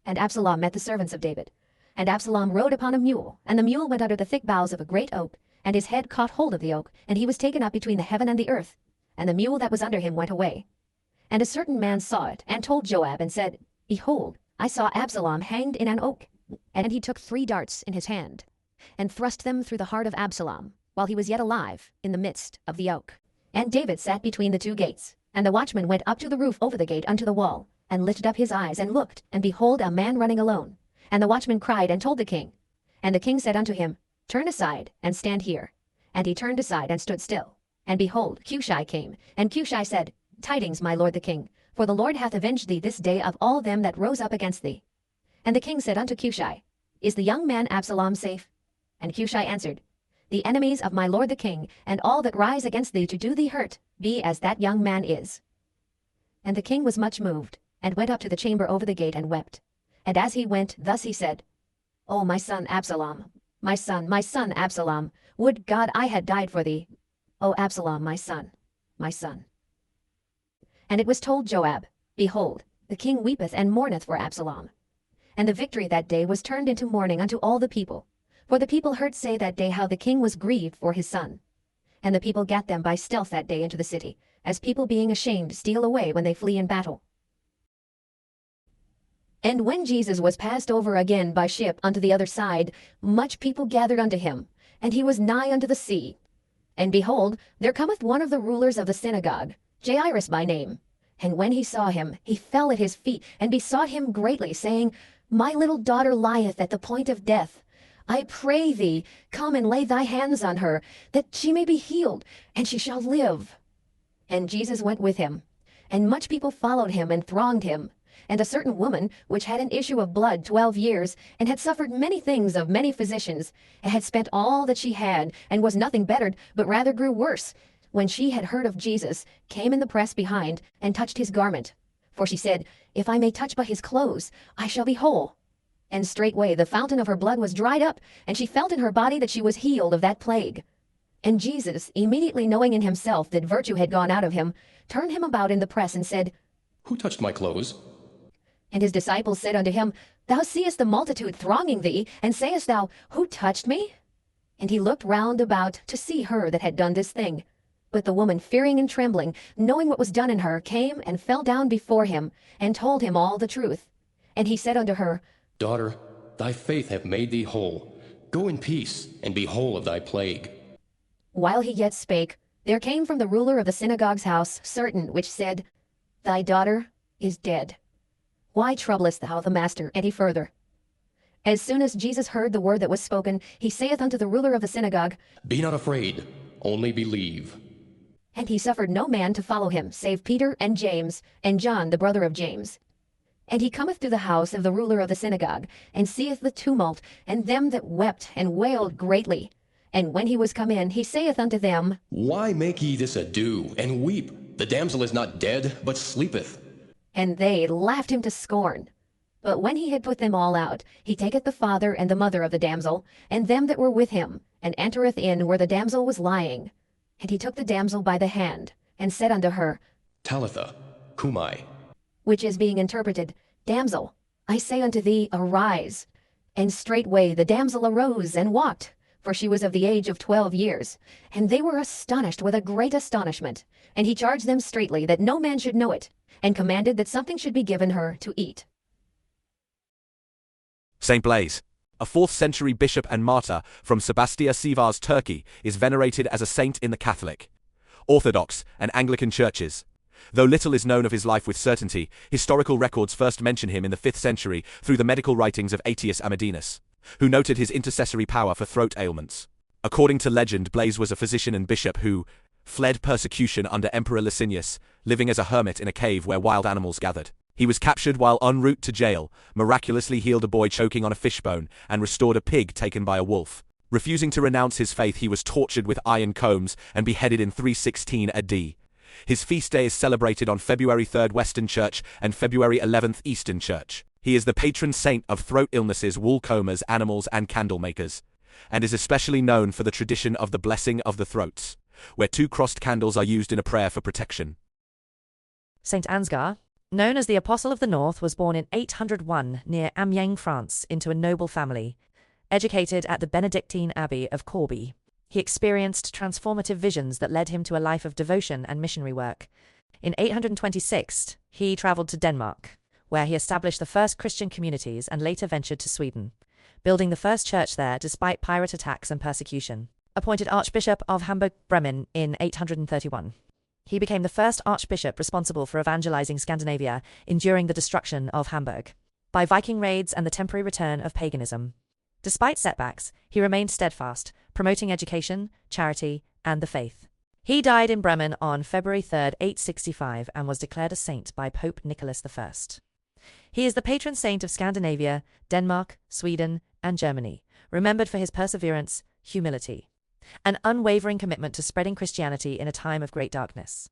And Absalom met the servants of David. And Absalom rode upon a mule, and the mule went under the thick boughs of a great oak, and his head caught hold of the oak, and he was taken up between the heaven and the earth, and the mule that was under him went away. And a certain man saw it, and told Joab, and said, Behold, I saw Absalom hanged in an oak. And he took 3 darts in his hand, and thrust them through the heart of Absalom, while he was yet alive, in the midst of the oak. And David sat between the 2 gates, and the watchman went up to the roof over the gate unto the wall, and lifted up his eyes, and looked, and behold, a man running alone. And the watchman cried, and told the king. And the king said unto him, Turn aside, and stand here. And he turned aside, and stood still. And behold, Cushai came. And Cushai said, Tidings, my lord the king, for the Lord hath avenged thee this day of all them that rose up against thee. And the king said unto Cushai, Is the young man Absalom safe? And Cushai answered, The enemies of my lord the king, and all that rise against thee to do thee hurt, be as that young man is. And the king was much moved, and went up to the chamber over the gate, and wept. And as he went, thus he said, O my son Absalom, my son Absalom, would God I had died for thee. O Absalom, my son, my son. And it was told Joab, Behold, the king weepeth and mourneth for Absalom. And the victory that day was turned into mourning unto all the people. For the people heard say that day how the king was grieved for his son. And the people gat them by stealth that day into the city, as people being ashamed steal away when they flee in battle. And when Jesus was passed over again by ship unto the other side, much people gathered unto him, and he was nigh unto the sea. And behold, there cometh one of the rulers of the synagogue, Jairus by name. And when he saw him, he fell at his feet, and besought him greatly, saying, My little daughter lieth at the point of death. I pray thee, come and lay thy hands on her, that she may be healed, and she shall live. And Jesus went with him, and much people followed him and thronged him. And a certain woman, which had an issue of blood 12 years, and had suffered many things of many physicians, and had spent all that she had, and was nothing bettered, but rather grew worse, when she had heard of Jesus, came in the press behind, and touched his garment. For she said, If I may touch but his clothes, I shall be whole. And straightway the fountain of her blood was dried up, and she felt in her body that she was healed of that plague. And Jesus, immediately knowing in himself that virtue had gone out of him, turned him about in the press, and said, Who touched my clothes? And his disciples said unto him, Thou seest the multitude thronging thee, and sayest thou, Who touched me? And he looked round about to see her that had done this thing. But the woman, fearing and trembling, knowing what was done in her, came and fell down before him, and told him all the truth. And he said unto her, Daughter, thy faith hath made thee whole. Go in peace, and be whole of thy plague. While he yet spake, there came from the ruler of the synagogue's house certain which said, Thy daughter is dead. Why troublest thou the master any further? As soon as Jesus heard the word that was spoken, he saith unto the ruler of the synagogue, Be not afraid, only believe. And he suffered no man to follow him, save Peter and James, and John the brother of James. And he cometh to the house of the ruler of the synagogue, and seeth the tumult, and them that wept and wailed greatly. And when he was come in, he saith unto them, Why make ye this ado, and weep? The damsel is not dead, but sleepeth. And they laughed him to scorn. But when he had put them all out, he taketh the father and the mother of the damsel, and them that were with him, and entereth in where the damsel was lying. And he took the damsel by the hand, and said unto her, Talitha, cumai. Which is being interpreted, Damsel, I say unto thee, arise. And straightway the damsel arose and walked, for she was of the age of 12 years. And they were astonished with a great astonishment. And he charged them straitly that no man should know it, and commanded that something should be given her to eat. Saint Blaise, a 4th century bishop and martyr from Sebastia Sivas, Turkey, is venerated as a saint in the Catholic, Orthodox, and Anglican churches. Though little is known of his life with certainty, historical records first mention him in the 5th century through the medical writings of Aetius Amidinus, who noted his intercessory power for throat ailments. According to legend, Blaise was a physician and bishop who fled persecution under Emperor Licinius, living as a hermit in a cave where wild animals gathered. He was captured while en route to jail, miraculously healed a boy choking on a fishbone, and restored a pig taken by a wolf. Refusing to renounce his faith, he was tortured with iron combs and beheaded in 316 AD. His feast day is celebrated on February 3rd Western Church and February 11th Eastern Church. He is the patron saint of throat illnesses, wool combers, animals, and candle makers, and is especially known for the tradition of the blessing of the throats, where 2 crossed candles are used in a prayer for protection. Saint Ansgar, Known as the Apostle of the North, was born in 801 near Amiens, France, into a noble family. Educated at the Benedictine Abbey of Corbie, he experienced transformative visions that led him to a life of devotion and missionary work. In 826, he travelled to Denmark, where he established the first Christian communities and later ventured to Sweden, building the first church there despite pirate attacks and persecution. Appointed Archbishop of Hamburg-Bremen in 831. He became the first archbishop responsible for evangelizing Scandinavia enduring the destruction of Hamburg by Viking raids and the temporary return of paganism. Despite setbacks, he remained steadfast, promoting education, charity, and the faith. He died in Bremen on February 3, 865, and was declared a saint by Pope Nicholas I. He is the patron saint of Scandinavia, Denmark, Sweden, and Germany, remembered for his perseverance, humility, and unwavering commitment to spreading Christianity in a time of great darkness.